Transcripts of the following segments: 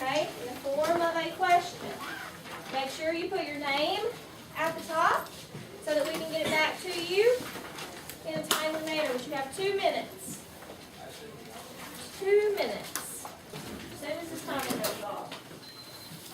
okay, in the form of a question. Make sure you put your name at the top so that we can get it back to you in a timely manner. But you have 2 minutes. 2 minutes. As soon as this timer goes off.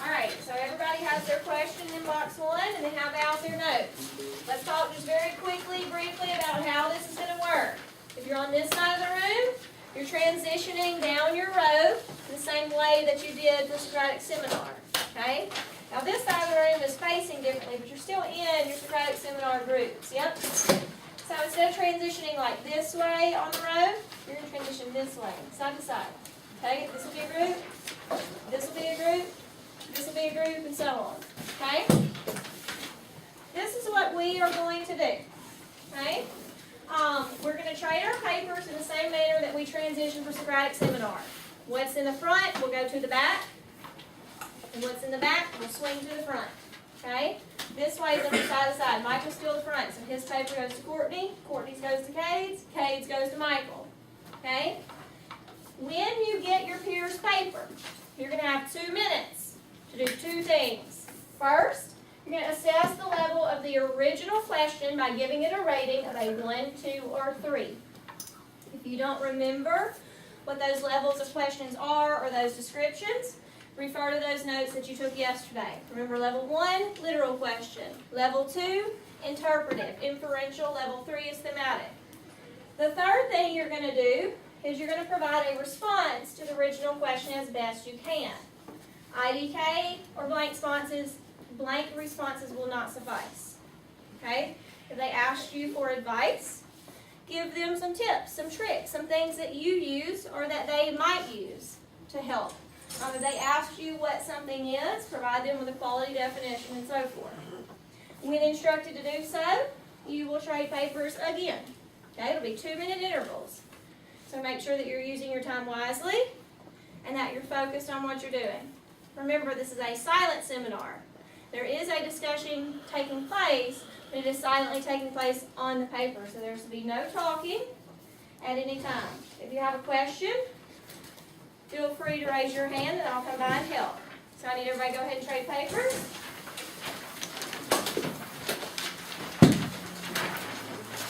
Alright, so everybody has their question in box 1 and they have out their notes. Let's talk just very quickly, briefly about how this is going to work. If you're on this side of the room, you're transitioning down your row the same way that you did for Socratic Seminar. Okay? Now this side of the room is facing differently, but you're still in your Socratic Seminar groups. Yep? So instead of transitioning like this way on the row, you're going to transition this way, side to side. Okay? This will be a group. This will be a group. This will be a group, and so on. Okay? This is what we are going to do. Okay? We're going to trade our papers in the same manner that we transition for Socratic Seminar. What's in the front will go to the back, and what's in the back will swing to the front. Okay? This way is over side to side. Michael's still the front, so his paper goes to Courtney, Courtney's goes to Cade's, Cade's goes to Michael. Okay? When you get your peer's paper, you're going to have 2 minutes to do 2 things. First, you're going to assess the level of the original question by giving it a rating of a 1, 2, or 3. If you don't remember what those levels of questions are or those descriptions, refer to those notes that you took yesterday. Remember, level 1, literal question. Level 2, interpretive. Inferential. Level 3 is thematic. The third thing you're going to do is you're going to provide a response to the original question as best you can. IDK or blank responses will not suffice. Okay? If they asked you for advice, give them some tips, some tricks, some things that you use or that they might use to help. If they asked you what something is, provide them with a quality definition and so forth. When instructed to do so, you will trade papers again. Okay? It'll be 2-minute intervals. So make sure that you're using your time wisely and that you're focused on what you're doing. Remember, this is a silent seminar. There is a discussion taking place, but it is silently taking place on the paper. So there's to be no talking at any time. If you have a question, feel free to raise your hand and I'll come by and help. So I need everybody to go ahead and trade papers.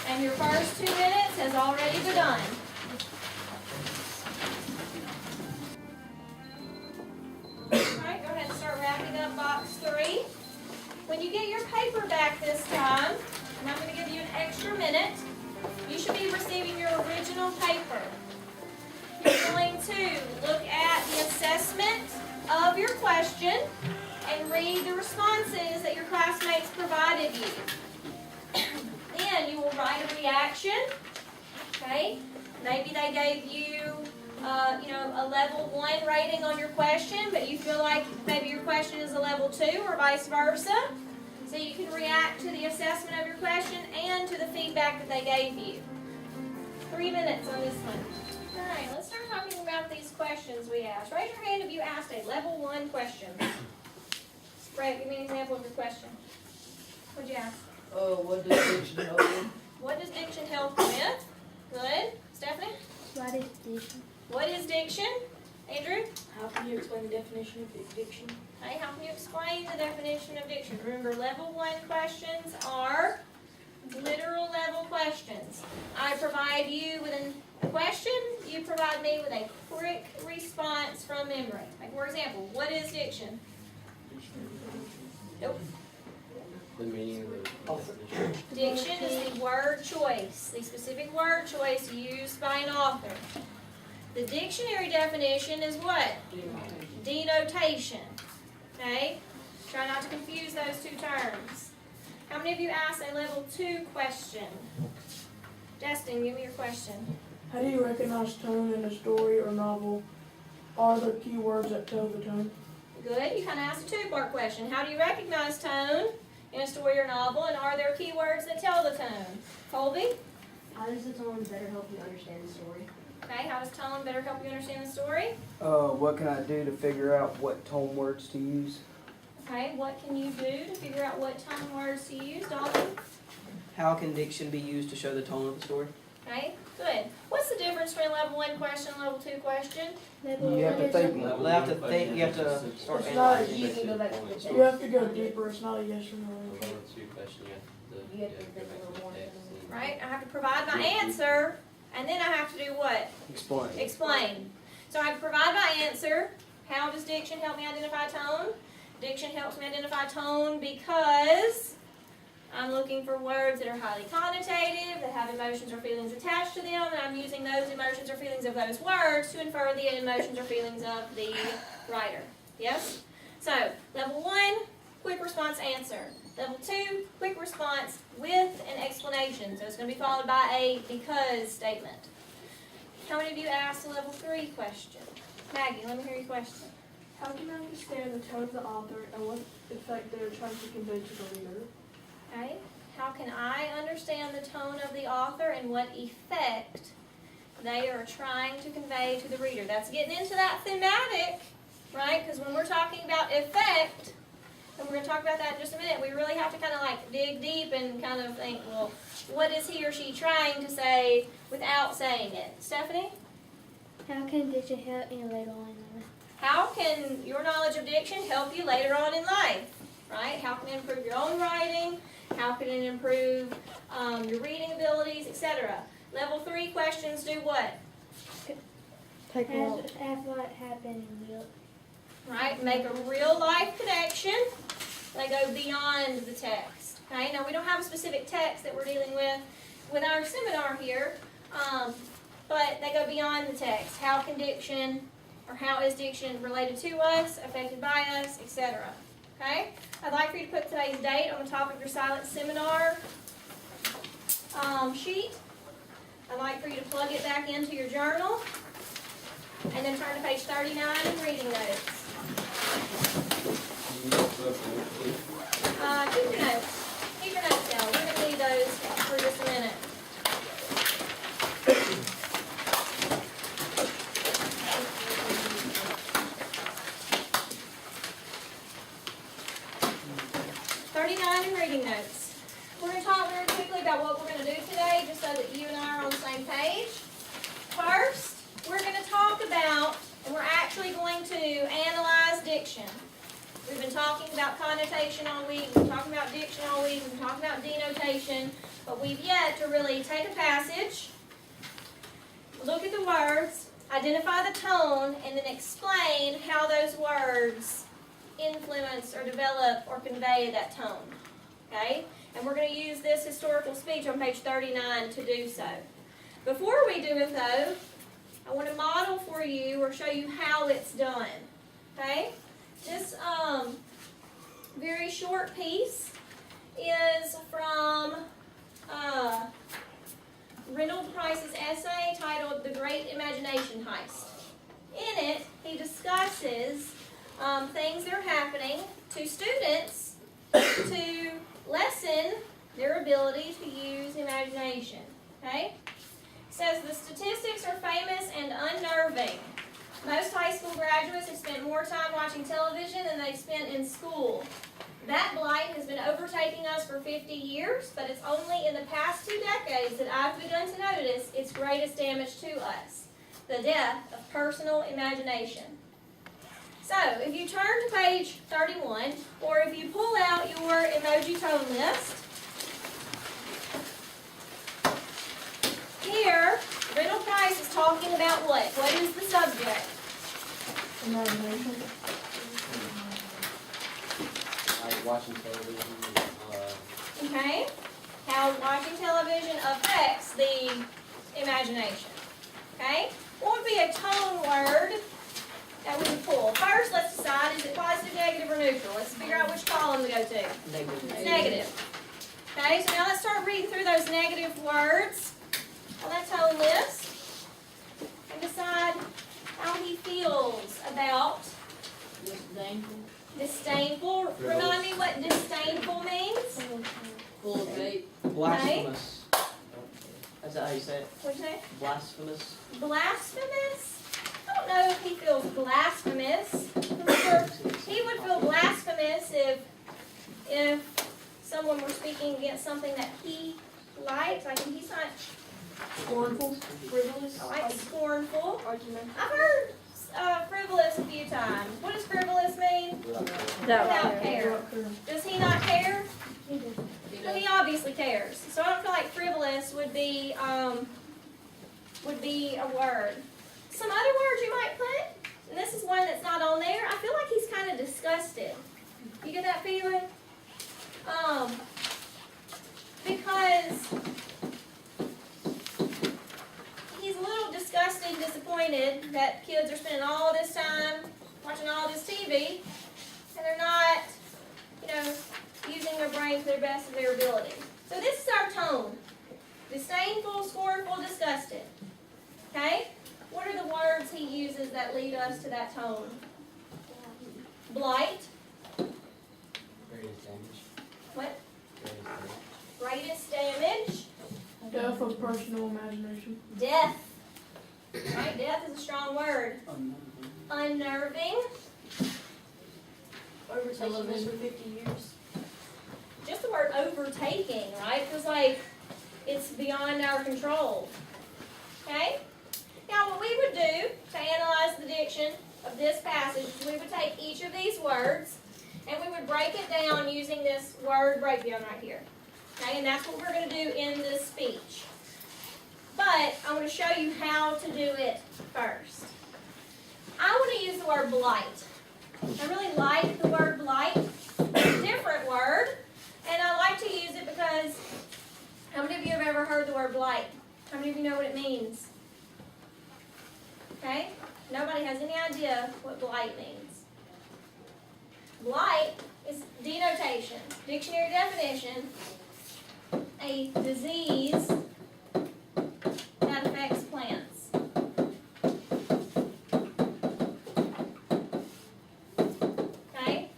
And your first 2 minutes has already begun. Alright, go ahead and start wrapping up box 3. When you get your paper back this time, and I'm going to give you an extra minute, you should be receiving your original paper. You're going to look at the assessment of your question and read the responses that your classmates provided you. Then you will write a reaction. Okay? Maybe they gave you a level 1 rating on your question, but you feel like maybe your question is a level 2 or vice versa. So you can react to the assessment of your question and to the feedback that they gave you. 3 minutes on this one. Alright, let's start talking about these questions we asked. Raise your hand if you asked a level 1 question. Brett, give me an example of your question. What'd you ask? What does diction help with? What does diction help with? Good. Stephanie? What is diction? What is diction? Andrew? How can you explain the definition of diction? Hey, how can you explain the definition of diction? Remember, level 1 questions are literal level questions. I provide you with a question, you provide me with a quick response from memory. Like, for example, what is diction? Nope. The meaning of the definition. Diction is the word choice, the specific word choice used by an author. The dictionary definition is what? Denotation. Okay? Try not to confuse those 2 terms. How many of you asked a level 2 question? Destin, give me your question. How do you recognize tone in a story or novel? Are there keywords that tell the tone? Good. You kind of asked a 2-part question. How do you recognize tone in a story or novel, and are there keywords that tell the tone? Colby? How does the tone better help you understand the story? Okay, how does tone better help you understand the story? What can I do to figure out what tone words to use? Okay, what can you do to figure out what tone words to use? Dalton? How can diction be used to show the tone of the story? Okay, good. What's the difference between level 1 question and level 2 question? You have to think. Level You have to one think, you have to question is start It's not analyzing. You can go back to the text. You have to go deeper, it's not a yes or no. Level two question, You have to go think back a little to more the text than- and- Right? I have to provide my answer, and then I have to do what? Explain. Explain. So I have to provide my answer. How does diction help me identify tone? Diction helps me identify tone because I'm looking for words that are highly connotative, that have emotions or feelings attached to them, and I'm using those emotions or feelings of those words to infer the emotions or feelings of the writer. Yes? So, level 1, quick response answer. Level 2, quick response with an explanation. So it's going to be followed by a because statement. How many of you asked a level 3 question? Maggie, let me hear your question. How can I understand the tone of the author and what effect they're trying to convey to the reader? Okay? How can I understand the tone of the author and what effect they are trying to convey to the reader? That's getting into that thematic, right? Because when we're talking about effect, and we're going to talk about that in just a minute, we really have to kind of like dig deep and kind of think, well, what is he or she trying to say without saying it? Stephanie? How can diction help you later on in life? How can your knowledge of diction help you later on in life? Right? How can it improve your own writing? How can it improve your reading abilities, etc.? Level 3 questions do what? Take a look. Have what happened in real. Right? Make a real life connection. They go beyond the text. Okay? Now we don't have a specific text that we're dealing with our seminar here, but they go beyond the text. How can diction, or how is diction related to us, affected by us, etc.? Okay? I'd like for you to put today's date on the top of your silent seminar sheet. I'd like for you to plug it back into your journal, and then turn to page 39 and reading notes. Keep your notes. Keep your notes down. We're going to need those for just a minute. Reading notes. We're going to talk very quickly about what we're going to do today, just so that you and I are on the same page. First, we're going to talk about, and we're actually going to analyze diction. We've been talking about connotation all week, we've been talking about diction all week, we've been talking about denotation, but we've yet to really take a passage, look at the words, identify the tone, and then explain how those words influence or develop or convey that tone. Okay? And we're going to use this historical speech on page 39 to do so. Before we do it though, I want to model for you or show you how it's done. Okay? This very short piece is from Reynold Price's essay titled The Great Imagination Heist. In it, he discusses things that are happening to students to lessen their ability to use imagination. Okay? It says the statistics are famous and unnerving. Most high school graduates have spent more time watching television than they've spent in school. That blight has been overtaking us for 50 years, but it's only in the past 2 decades that I've begun to notice its greatest damage to us: the death of personal imagination. So, if you turn to page 31, or if you pull out your emoji tone list, here, Reynold Price is talking about what? What is the subject? Imagination. Like watching television, Okay? How watching television affects the imagination. Okay? What would be a tone word that we would pull? First, let's decide, is it positive, negative, or neutral? Let's figure out which column to go to. It's negative. Okay, so now let's start reading through those negative words on that tone list and decide how he feels about disdainful. Remind me what disdainful means. Full of hate. Blasphemous. Is that how you say it? What'd you say? Blasphemous. Blasphemous? I don't know if he feels blasphemous. Remember, he would feel blasphemous if someone were speaking against something that he likes. Like he's not Scornful, frivolous, I like scornful. argumentative. I've heard frivolous a few times. What does frivolous mean? Without care. Does he not care? Well, he obviously cares. So I don't feel like frivolous would be a word. Some other words you might put, and this is one that's not on there. I feel like he's kind of disgusted. You get that feeling? Because he's a little disgusted and disappointed that kids are spending all this time watching all this TV, and they're not, using their brains to the best of their ability. So this is our tone. Disdainful, scornful, disgusted. Okay? What are the words he uses that lead us to that tone? Blight. Greatest damage. What? Greatest damage. Greatest damage. Death of personal imagination. Death. Right? Death is a strong word. Unnerving. Overtaking us for 50 years. Just the word overtaking, right? Feels like it's beyond our control. Okay? Now what we would do to analyze the diction of this passage is we would take each of these words and we would break it down using this word breakdown right here. Okay? And that's what we're going to do in this speech. But I want to show you how to do it first. I want to use the word blight. I really like the word blight. It's a different word. And I like to use it because how many of you have ever heard the word blight? How many of you know what it means? Okay? Nobody has any idea what blight means. Blight is denotation, dictionary definition, a disease that affects plants. Okay?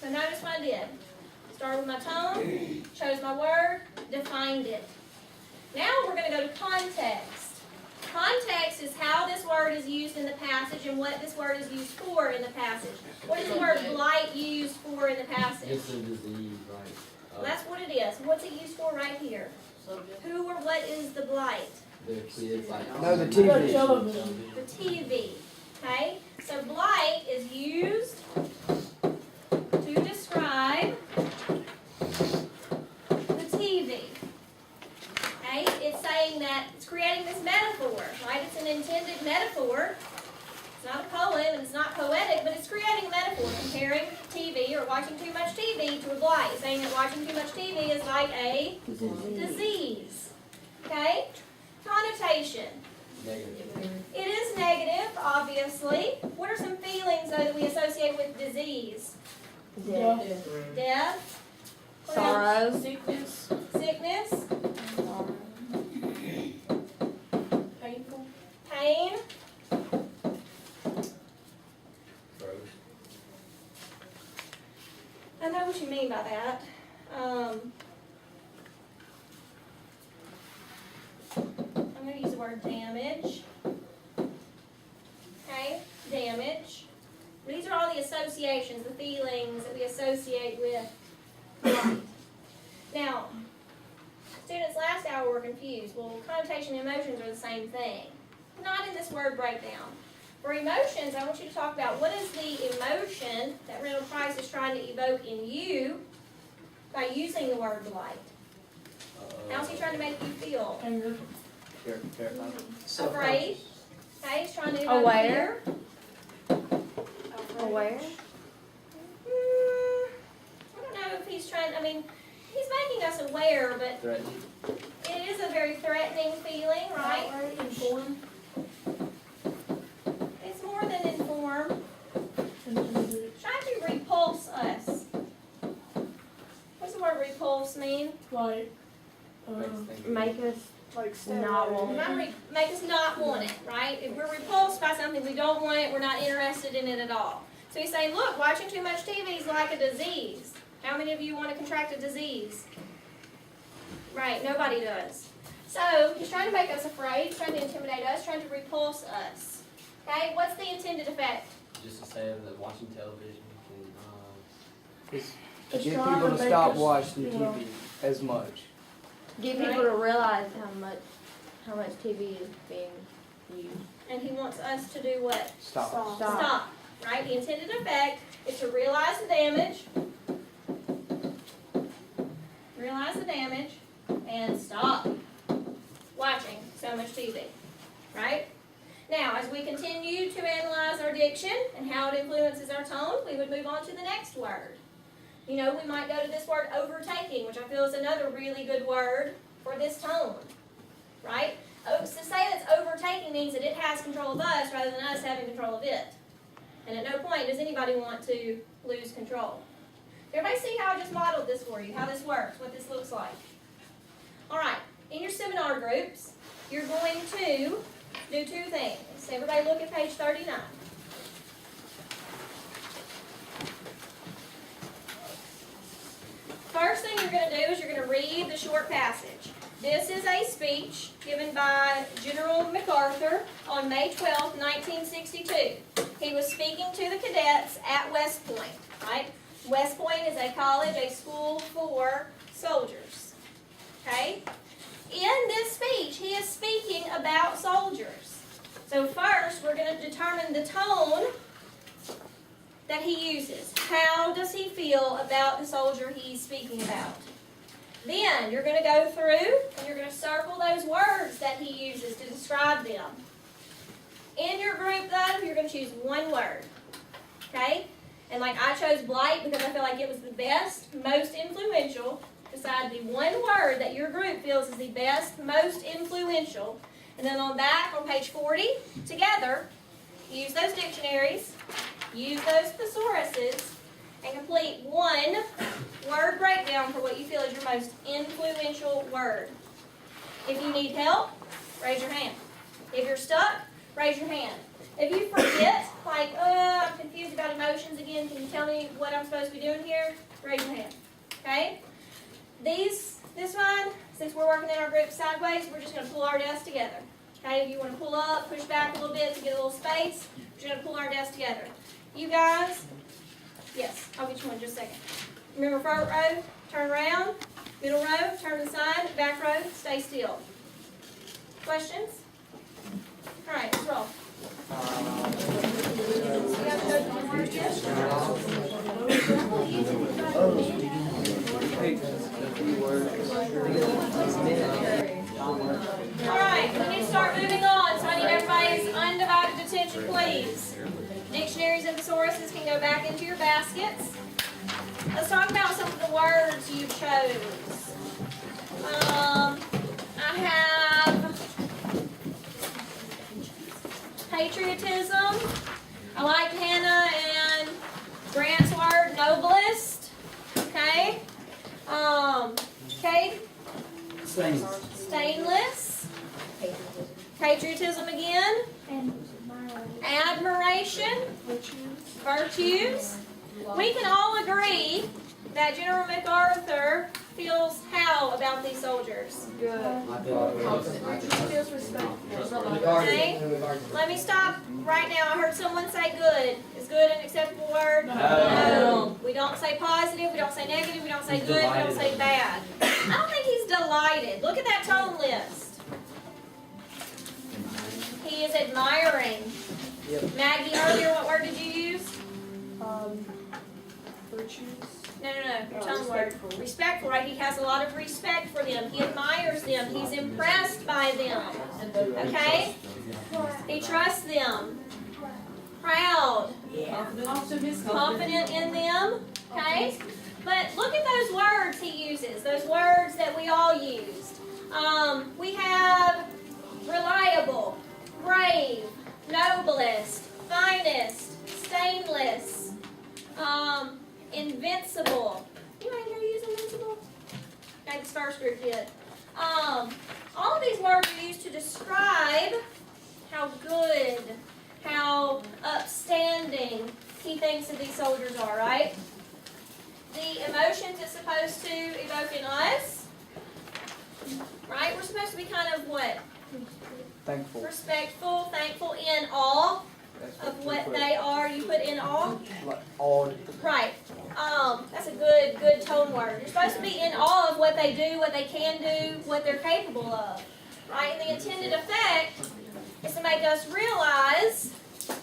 So notice what I did. Started with my tone, chose my word, defined it. Now we're going to go to context. Context is how this word is used in the passage and what this word is used for in the passage. What is the word blight used for in the passage? It's a disease, right? Well, that's what it is. What's it used for right here? Who or what is the blight? The kids like No, the The TV. television. The TV. Okay? So blight is used to describe the TV. Okay? It's saying that it's creating this metaphor, right? It's an intended metaphor. It's not a poem and it's not poetic, but it's creating a metaphor, comparing TV or watching too much TV to a blight. It's saying that watching too much TV is like a disease. Okay? Connotation. negative. It is negative, obviously. What are some feelings, though, that we associate with disease? Death. Death. What else? Sorrow. Sickness. Sickness. Painful. Pain. Gross. I know what you mean by that. I'm going to use the word damage. Okay, damage. These are all the associations, the feelings that we associate with blight. Now, students last hour were confused. Well, connotation and emotions are the same thing. Not in this word breakdown. For emotions, I want you to talk about what is the emotion that Randall Price is trying to evoke in you by using the word blight. How's he trying to make you feel? Anger. Terrified. Afraid. Okay, he's trying to evoke Aware. fear. Aware. I don't know if he's trying, he's making us aware, but Threatening. it is a very threatening feeling, right? Informed. It's more than inform. Intimidated. Trying to repulse us. What's the word repulse mean? Like. Make us Like not want Make us not want it, right? If we're repulsed by something, we don't want it, we're not interested in it at all. So he's saying, look, watching too much TV is like a disease. How many of you want to contract a disease? Right, nobody does. So he's trying to make us afraid, trying to intimidate us, trying to repulse us. Okay, what's the intended effect? Just to say that watching television can, To get people to stop watching TV as much. Get people to realize how much TV is being used. And he wants us to do what? Stop. Stop, right? The intended effect is to realize the damage, and stop watching so much TV, right? Now, as we continue to analyze our diction and how it influences our tone, we would move on to the next word. You know, we might go to this word overtaking, which I feel is another really good word for this tone, right? To say that's overtaking means that it has control of us rather than us having control of it. And at no point does anybody want to lose control. Everybody see how I just modeled this for you, how this works, what this looks like. All right, in your seminar groups, you're going to do two things. Everybody look at page 39. First thing you're going to do is you're going to read the short passage. This is a speech given by General MacArthur on May 12, 1962. He was speaking to the cadets at West Point, right? West Point is a college, a school for soldiers, okay? In this speech, he is speaking about soldiers. So first, we're going to determine the tone that he uses. How does he feel about the soldier he's speaking about? Then you're going to go through and you're going to circle those words that he uses to describe them. In your group, though, you're going to choose one word, okay? And like I chose blight because I feel like it was the best, most influential. Decide the one word that your group feels is the best, most influential. And then on back, on page 40, together, use those dictionaries, use those thesauruses, and complete one word breakdown for what you feel is your most influential word. If you need help, raise your hand. If you're stuck, raise your hand. If you forget, like, I'm confused about emotions again, can you tell me what I'm supposed to be doing here? Raise your hand. Okay? This one, since we're working in our group sideways, we're just going to pull our desks together. Okay? If you want to pull up, push back a little bit to get a little space, we're just going to pull our desks together. You guys, yes, I'll get you one in just a second. Remember, front row, turn around. Middle row, turn to the side. Back row, stay still. Questions? All right, let's roll. Alright, we need to start moving on, so I need everybody's undivided attention, please. Dictionaries and thesauruses can go back into your baskets. Let's talk about some of the words you chose. I have patriotism. I liked Hannah and Grant's word, noblest. Okay. Kate? Stainless. Patriotism again. Admiration. Virtues. We can all agree that General MacArthur feels how about these soldiers? Good. Feels respectful. Okay. Let me stop right now. I heard someone say good. Is good an acceptable word? No. We don't say positive. We don't say negative. We don't say good. We don't say bad. I don't think he's delighted. Look at that tone list. He is admiring. Yep. Maggie, earlier, what word did you use? Virtues. No. Your tone word. Respectful, right? He has a lot of respect for them. He admires them. He's impressed by them. Okay? He trusts them. Proud. Confident in them. Okay? But look at those words he uses. Those words that we all used. We have reliable, brave, noblest, finest, stainless, invincible. Anybody here use invincible? Okay, this first group did. All of these words are used to describe how good, how upstanding he thinks that these soldiers are, right? The emotions it's supposed to evoke in us, right? We're supposed to be kind of what? Thankful. Respectful, thankful, in awe, of what they are. You put in all. Like odd. Right. That's a good tone word. You're supposed to be in awe of what they do, what they can do, what they're capable of. Right? And the intended effect is to make us realize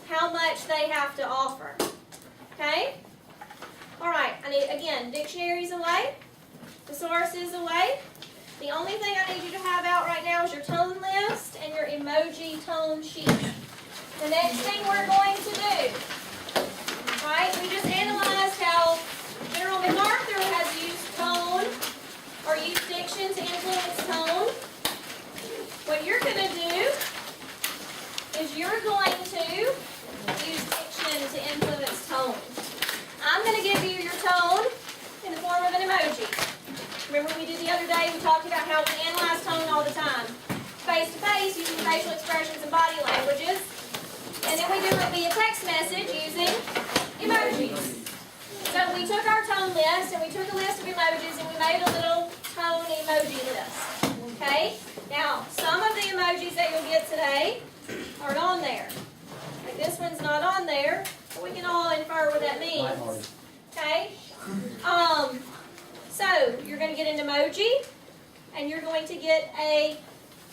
how much they have to offer. Okay? Alright, I need, again, dictionaries away, thesauruses away. The only thing I need you to have out right now is your tone list and your emoji tone sheet. The next thing we're going to do, right, we just analyzed how General MacArthur has used tone or used diction to influence tone. What you're going to do is you're going to use diction to influence tone. I'm going to give you your tone in the form of an emoji. Remember we did the other day, we talked about how we analyze tone all the time. Face to face, using facial expressions and body languages. And then we do it via text message using emojis. So we took our tone list and we took a list of emojis and we made a little tone emoji list. Okay? Now, some of the emojis that you'll get today aren't on there. Like this one's not on there. We can all infer what that means. Okay? So you're going to get an emoji and you're going to get a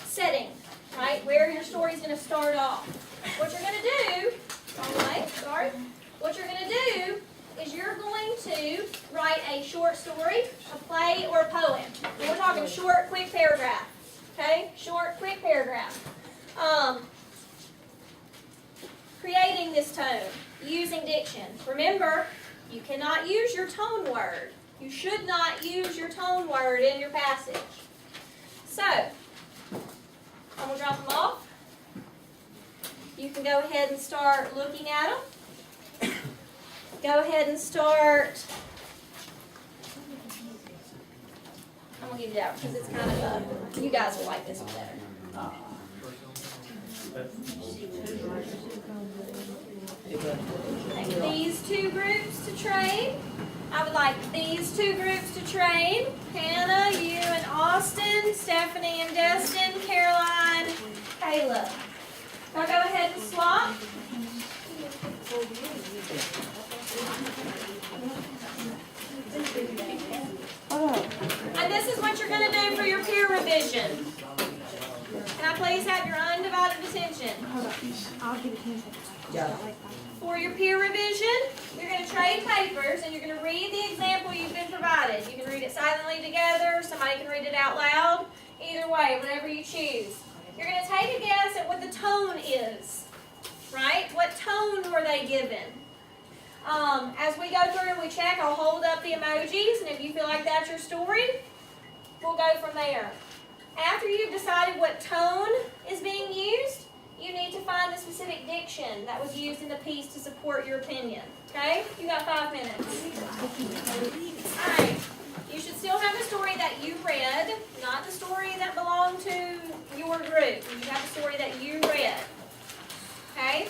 setting, right? Where your story's going to start off. What you're going to do, what you're going to do is you're going to write a short story, a play, or a poem. And we're talking short, quick paragraph. Okay? Short, quick paragraph. Creating this tone, using diction. Remember, you cannot use your tone word. You should not use your tone word in your passage. So, I'm going to drop them off. You can go ahead and start looking at them. Go ahead and start. I'm going to give it out because it's kind of you guys will like this one better. These two groups to train. I would like these two groups to train. Hannah, you and Austin, Stephanie and Destin, Caroline, Caleb. Now go ahead and swap. And this is what you're going to do for your peer revision. Can I please have your undivided attention? I'll give it 10 seconds. Yeah. For your peer revision, you're going to trade papers and you're going to read the example you've been provided. You can read it silently together, somebody can read it out loud. Either way, whatever you choose. You're going to take a guess at what the tone is, right? What tone were they given? As we go through and we check, I'll hold up the emojis, and if you feel like that's your story, we'll go from there. After you've decided what tone is being used, you need to find the specific diction that was used in the piece to support your opinion. Okay? You got 5 minutes. Alright. You should still have the story that you read, not the story that belonged to your group. You should have the story that you read. Okay?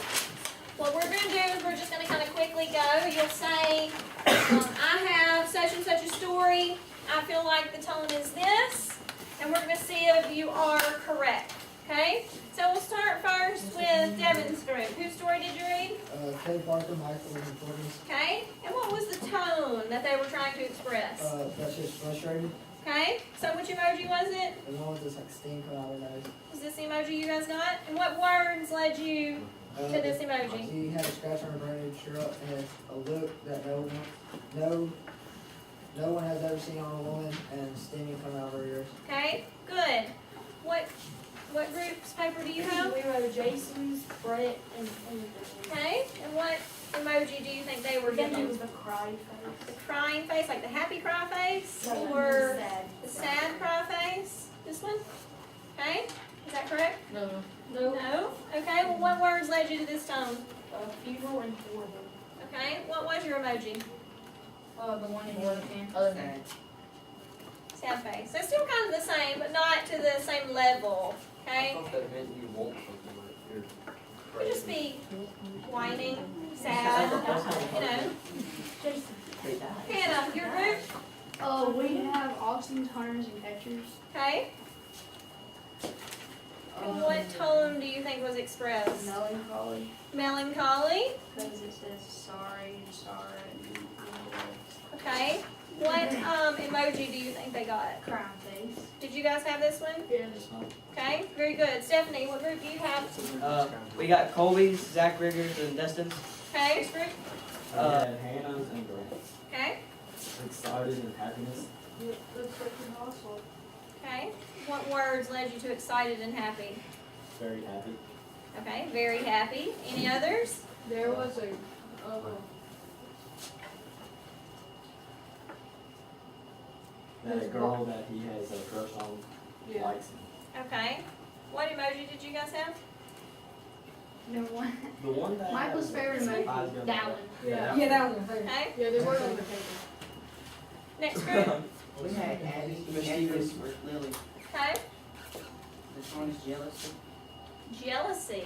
What we're going to do is we're just going to kind of quickly go. You'll say, I have such and such a story. I feel like the tone is this. And we're going to see if you are correct. Okay? So we'll start first with Devin's group. Whose story did you read? Clay Parker, Michael, and Courtney's. Okay. And what was the tone that they were trying to express? That's just frustrated. Okay. So which emoji was it? And one was just like steam coming out of her nose. Was this the emoji you guys got? And what words led you to this emoji? She had a scratch on her brain shirt and a look that no one has ever seen on a woman, and steaming coming out of her ears. Okay. Good. What group's paper do you have? We wrote Jason's, Brett, and Okay. And what emoji do you think they were I think it given? was the cry The face. crying face, like the happy cry face? No, Or sad. the sad cry face? This one? Okay. Is that correct? No. No? Okay. Well, what words led you to this tone? Funeral and horrible. Okay. What was your emoji? The one in the can. Other than Sad face. So still kind of the same, but not to the same level. Okay? I thought that meant you want something like you're Could just be whining, sad, you know. Jason. Hannah, your group? We have Austin's, Hunters, and Catchers. Okay. And what what tone do you think was expressed? Melancholy. Melancholy. Because it says sorry and sorrow and Okay. What emoji do you think they got? crying face. Did you guys have this one? Yes. Okay, very good. Stephanie, what group do you have? We got Colby's, Zach Riggers, and Destin's. Okay, next group. Hannah's and Grant's. Okay. Excited and happiness. Okay. What words led you to excited and happy? Very happy. Okay, very happy. Any others? There was That girl that he has a crush on likes him. Okay. What emoji did you guys have? No one. The one that Michael's has favorite the emoji. eyes going That up. one. Yeah. that one. Okay. Yeah, they were on the paper. Next group. We had Abby, Mischievous. Edward, Lily. Okay. This one's jealousy. Jealousy.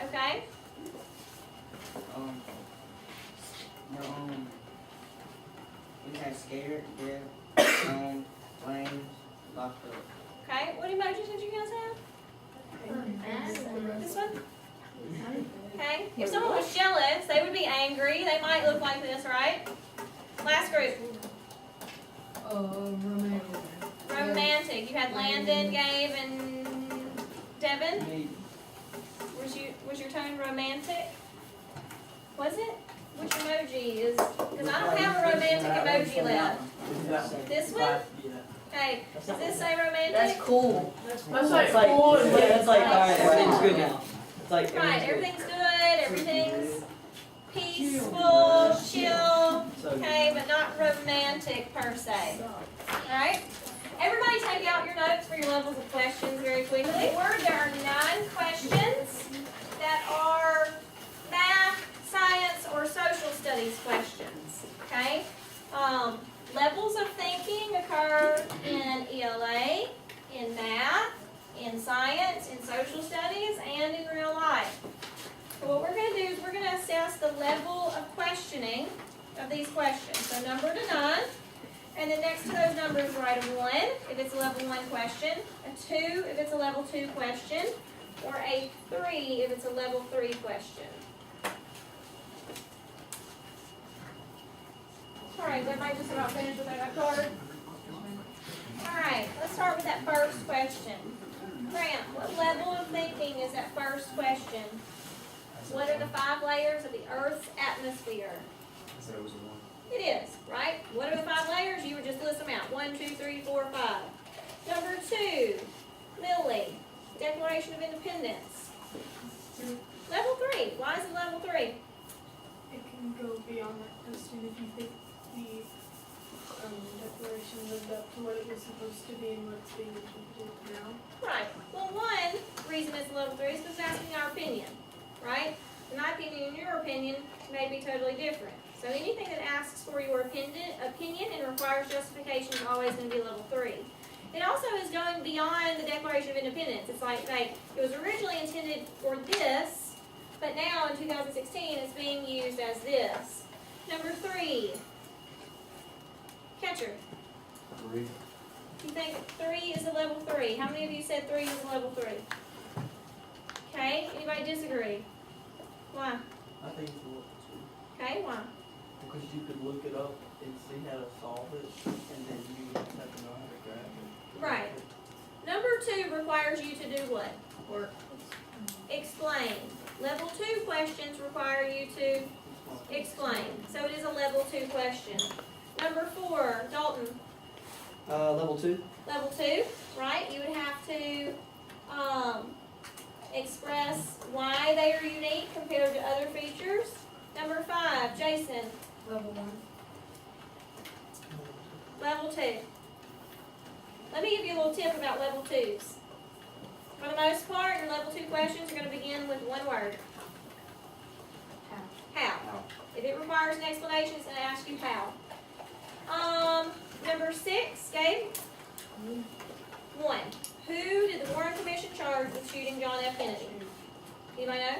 Okay. Um, no, we had scared, dead, flames, locked up. Okay. What emojis did you guys have? This one? Okay. If someone was jealous, they would be angry. They might look like this, right? Last group. Romantic. Romantic. You had Landon, Gabe, and Devin. Me. Was your tone romantic? Was it? Which emoji is? Because I don't have a romantic emoji left. This one? Okay. Does this say romantic? That's cool. That's It's like cool and yeah, it's like, like- alright, everything's good now. It's like, Right. everything's Everything's good. Everything's peaceful, chill. good. So, Okay, but not romantic per se. Alright? Everybody take out your notes for your levels of questions very quickly. There are 9 questions that are math, science, or social studies questions. Okay? Levels of thinking occur in ELA, in math, in science, in social studies, and in real life. So what we're going to do is we're going to assess the level of questioning of these questions. So number to 9, and then next to those numbers write a 1 if it's a level 1 question, a 2 if it's a level 2 question, or a 3 if it's a level 3 question. Alright, is everybody just about finished with that card? Alright, let's start with that first question. Grant, what level of thinking is that first question? What are the 5 layers of the Earth's atmosphere? I said it was a 1. It is, right? What are the 5 layers? You would just list them out. 1, 2, 3, 4, 5. Number 2, Lily, Declaration of Independence. Level 3. Why is it level 3? It can go beyond that question if you think the declaration lived up to what it was supposed to be and what's being interpreted now. Right. Well, one reason it's level 3 is because it's asking our opinion, right? In my opinion and your opinion may be totally different. So anything that asks for your opinion and requires justification is always going to be level 3. It also is going beyond the Declaration of Independence. It's like it was originally intended for this, but now in 2016 it's being used as this. Number 3, Catcher. 3. You think 3 is a level 3? How many of you said 3 is a level 3? Okay, anybody disagree? Why? I think it's a level 2. Okay, why? Because you could look it up and see how to solve it, and then you just have to know how to grab it. Right. Number 2 requires you to do what? Work. Explain. Level 2 questions require you to explain. So it is a level 2 question. Number 4, Dalton. level 2. Level 2, right? You would have to express why they are unique compared to other features. Number 5, Jason. Level 1. Level 2. Let me give you a little tip about level 2s. For the most part, your level 2 questions are going to begin with one word. How. If it requires an explanation, it's going to ask you how. Number 6, Gabe. 1. Who did the Warren Commission charge with shooting John F. Kennedy? Anybody know?